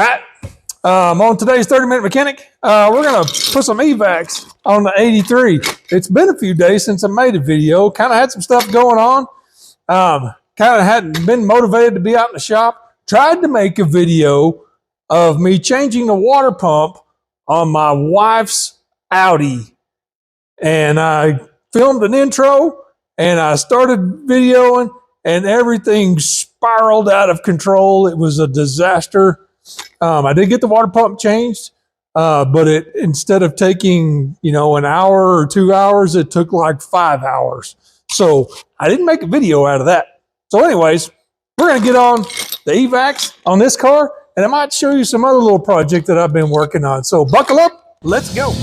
All right, on today's 30-minute mechanic, we're gonna put some evacs on the 83. It's been a few days since I made a video. Kind of had some stuff going on. Kind of hadn't been motivated to be out in the shop. Tried to make a video of me changing the water pump on my wife's Audi. And I filmed an intro and I started videoing and everything spiraled out of control. It was a disaster. I did get the water pump changed, but it, instead of taking, an hour or 2 hours, it took like 5 hours. So I didn't make a video out of that. So anyways, we're going to get on the evacs on this car, and I might show you some other little project that I've been working on. So buckle up, let's go.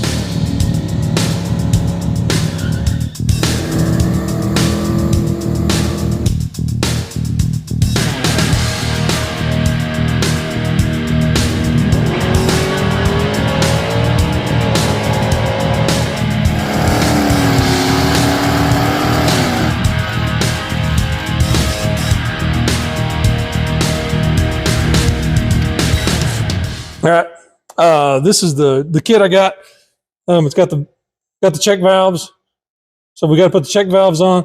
All right, this is the kit I got. It's got the check valves, so we got to put the check valves on.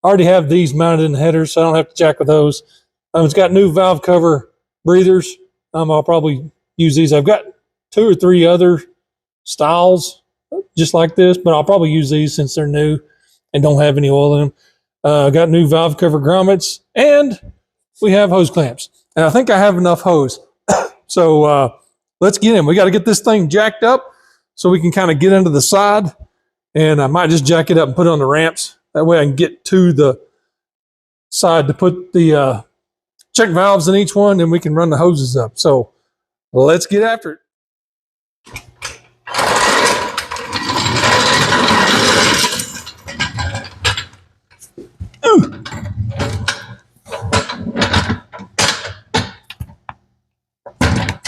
I already have these mounted in the headers, so I don't have to jack with those. It's got new valve cover breathers. I'll probably use these. I've got 2 or 3 other styles just like this, but I'll probably use these since they're new and don't have any oil in them. Got new valve cover grommets, and we have hose clamps. And I think I have enough hose. So let's get in. We got to get this thing jacked up so we can kind of get into the side. And I might just jack it up and put it on the ramps. That way I can get to the side to put the check valves in each one, and we can run the hoses up. So let's get after it.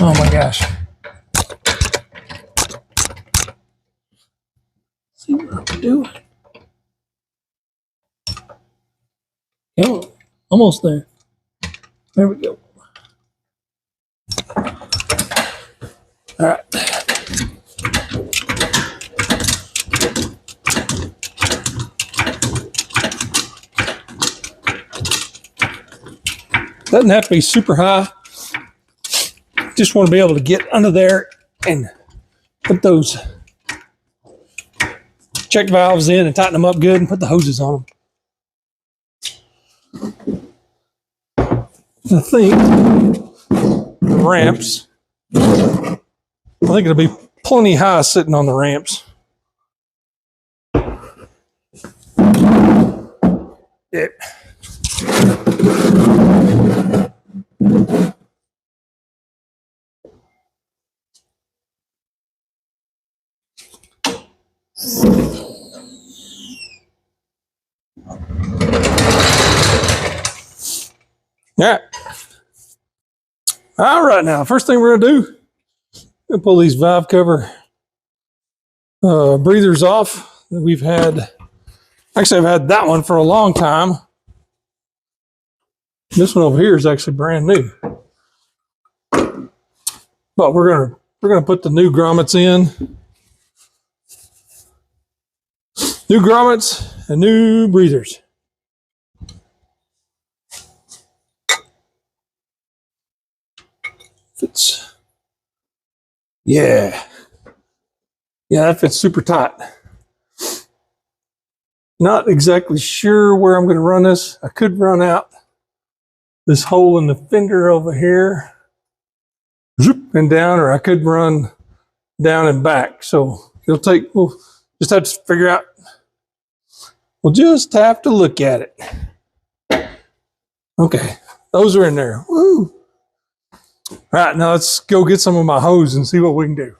Oh my gosh. See what I'm doing. Yeah, almost there. There we go. All right. Doesn't have to be super high. Just want to be able to get under there and put those check valves in and tighten them up good and put the hoses on them. I think the ramps, I think it'll be plenty high sitting on the ramps. All right, now first thing we're gonna do, we're gonna pull these valve cover breathers off that we've had. Actually, I've had that one for a long time. This one over here is actually brand new, but we're gonna put the new grommets in. New grommets and new breathers. Fits. Yeah, that fits super tight. Not exactly sure where I'm going to run this. I could run out this hole in the fender over here, zoop, and down, or I could run down and back. So we'll just have to figure out. We'll just have to look at it. Okay, those are in there. Woo! All right, now let's go get some of my hose and see what we can do.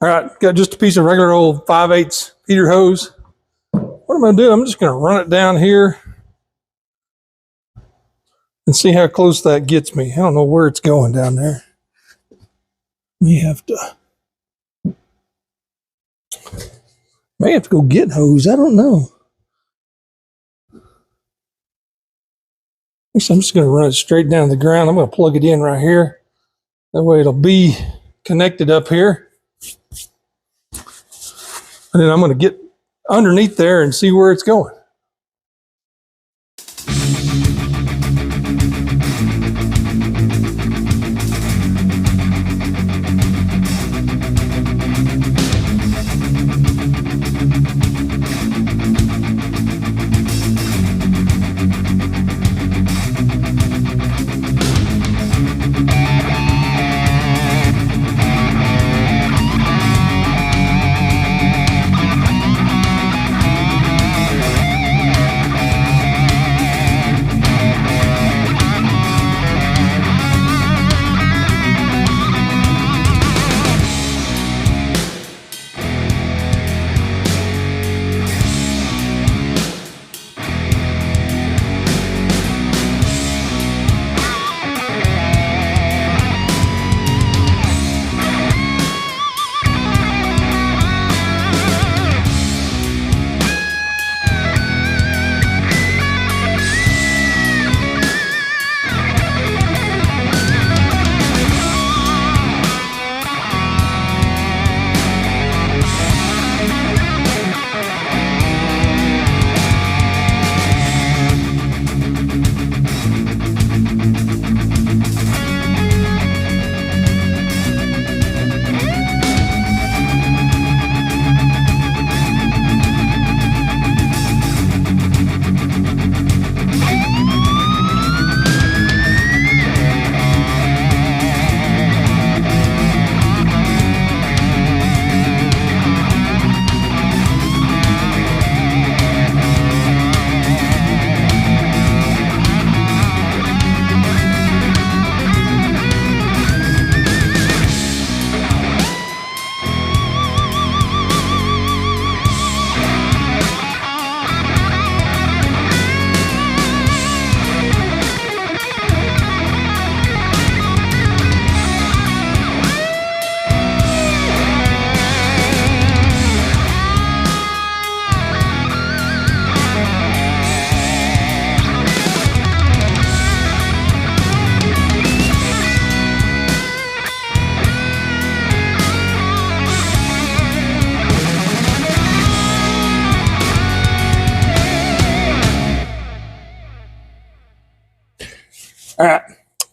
All right, got just a piece of regular old 5/8 heater hose. What I'm going to do, I'm just going to run it down here and see how close that gets me. I don't know where it's going down there. May have to go get hose. I don't know. I'm just going to run it straight down to the ground. I'm going to plug it in right here. That way it'll be connected up here. And then I'm going to get underneath there and see where it's going.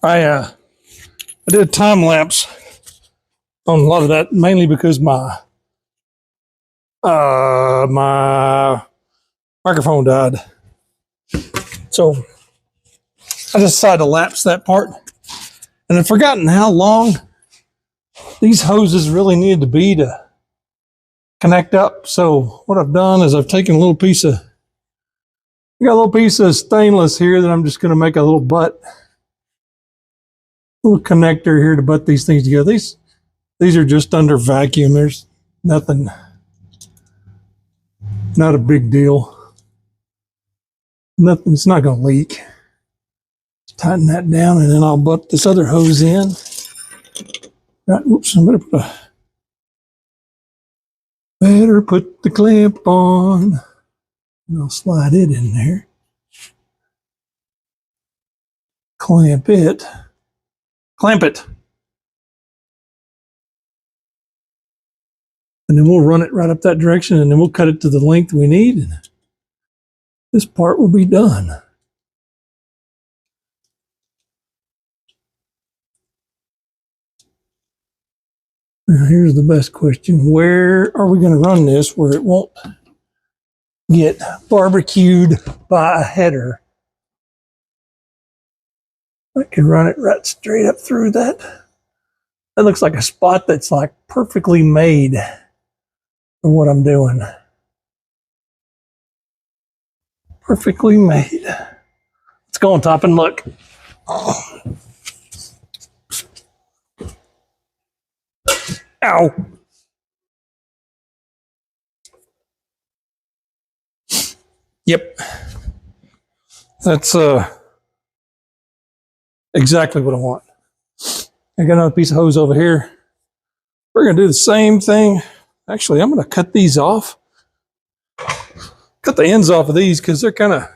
All right, I did a time lapse on a lot of that, mainly because my my microphone died. So I just decided to lapse that part, and I've forgotten how long these hoses really needed to be to connect up. So what I've done is I've taken a little piece of, I got a little piece of stainless here that I'm just going to make a little butt. Little connector here to butt these things together. These are just under vacuum. There's nothing, not a big deal. Nothing, it's not going to leak. Just tighten that down, and then I'll butt this other hose in. Right, whoops, I better put the clamp on. And I'll slide it in there. Clamp it. Clamp it. And then we'll run it right up that direction, and then we'll cut it to the length we need, and this part will be done. Now here's the best question. Where are we going to run this where it won't get barbecued by a header? I can run it right straight up through that. That looks like a spot that's like perfectly made for what I'm doing. Perfectly made. Let's go on top and look. Oh. Ow. Yep. That's exactly what I want. I got another piece of hose over here. We're going to do the same thing. Actually, I'm going to cut these off. Cut the ends off of these because they're kind of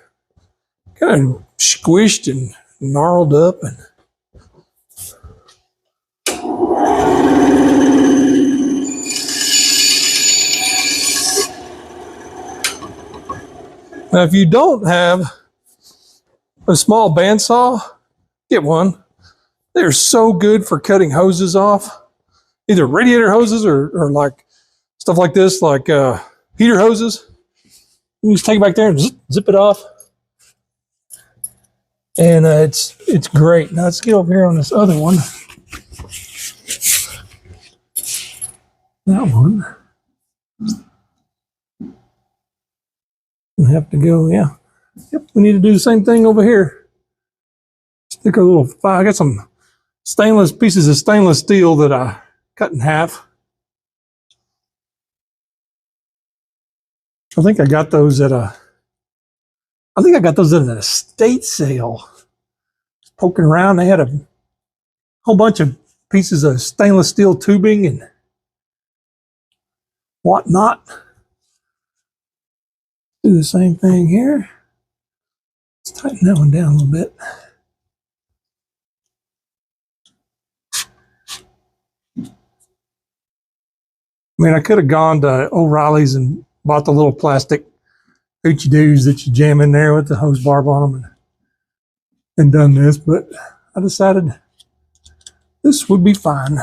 squished and gnarled up. And Now, if you don't have a small bandsaw, get one. They're so good for cutting hoses off, either radiator hoses or like stuff like this, like heater hoses. You just take it back there and zip it off. And it's great. Now let's get over here on this other one. That one. We have to go, yeah. Yep, we need to do the same thing over here. Stick a little, I got some stainless pieces of stainless steel that I cut in half. I think I got those at an estate sale. Poking around, they had a whole bunch of pieces of stainless steel tubing and whatnot. Do the same thing here. Let's tighten that one down a little bit. I mean, I could have gone to O'Reilly's and bought the little plastic hoochie doos that you jam in there with the hose barb on them and done this, but I decided this would be fine.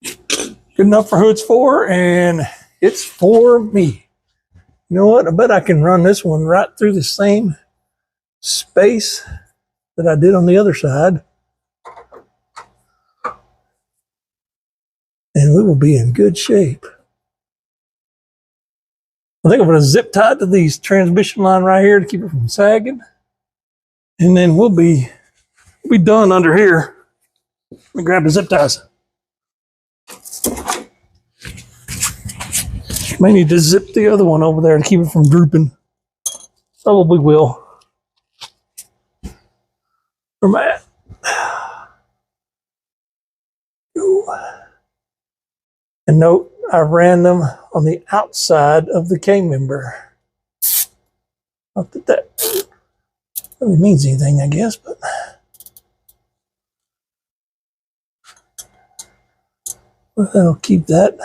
Good enough for who it's for, and it's for me. You know what? I bet I can run this one right through the same space that I did on the other side. And we will be in good shape. I think I'm going to zip tie to these transmission line right here to keep it from sagging. And then we'll be done under here. Let me grab the zip ties. May need to zip the other one over there to keep it from drooping. Probably will. Where am I at? And note, I ran them on the outside of the K-member. Not that that really means anything, I guess, but well, that'll keep that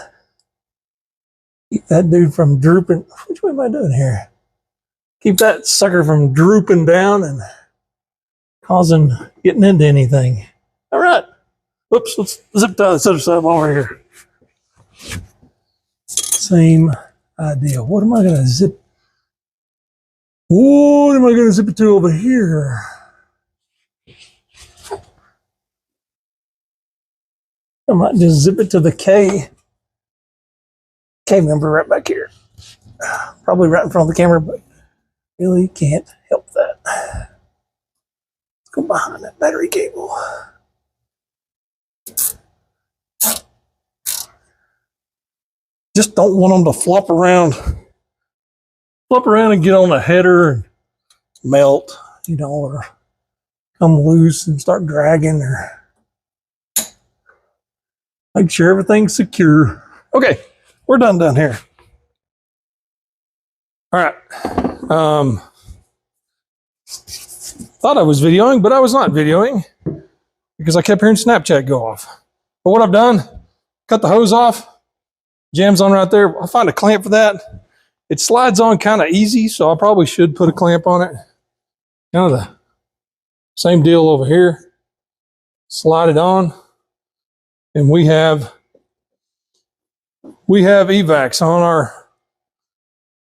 dude from drooping. Which way am I doing here? Keep that sucker from drooping down and getting into anything. All right. Whoops, let's zip tie this other side over here. Same idea. What am I going to zip? What am I going to zip it to over here? I might just zip it to the K-member right back here. Probably right in front of the camera, but really can't help that. Let's go behind that battery cable. Just don't want them to flop around and get on the header and melt, you know, or come loose and start dragging, or make sure everything's secure. Okay, we're done down here. All right. Thought I was videoing, but I was not videoing because I kept hearing Snapchat go off. But what I've done, cut the hose off. Jams on right there. I'll find a clamp for that. It slides on kind of easy, so I probably should put a clamp on it. Kind of the same deal over here. Slide it on, and we have evacs on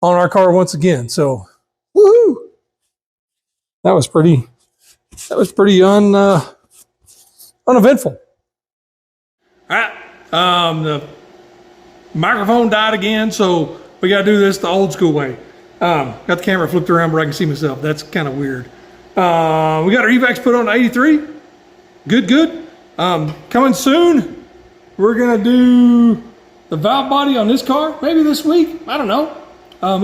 our car once again. So, woohoo! That was pretty uneventful. All right. The microphone died again, so we got to do this the old school way. Got the camera flipped around where I can see myself. That's kind of weird. We got our evacs put on 83. Good. Coming soon, we're going to do the valve body on this car, maybe this week. I don't know.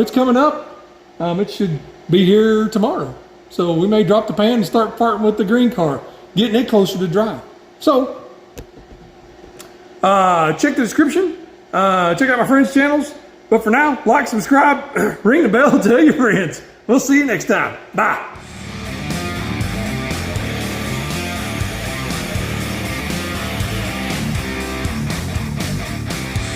It's coming up. It should be here tomorrow. So we may drop the pan and start parting with the green car, getting it closer to dry. So check the description. Check out my friends' channels. But for now, like, subscribe, ring the bell, tell your friends. We'll see you next time. Bye.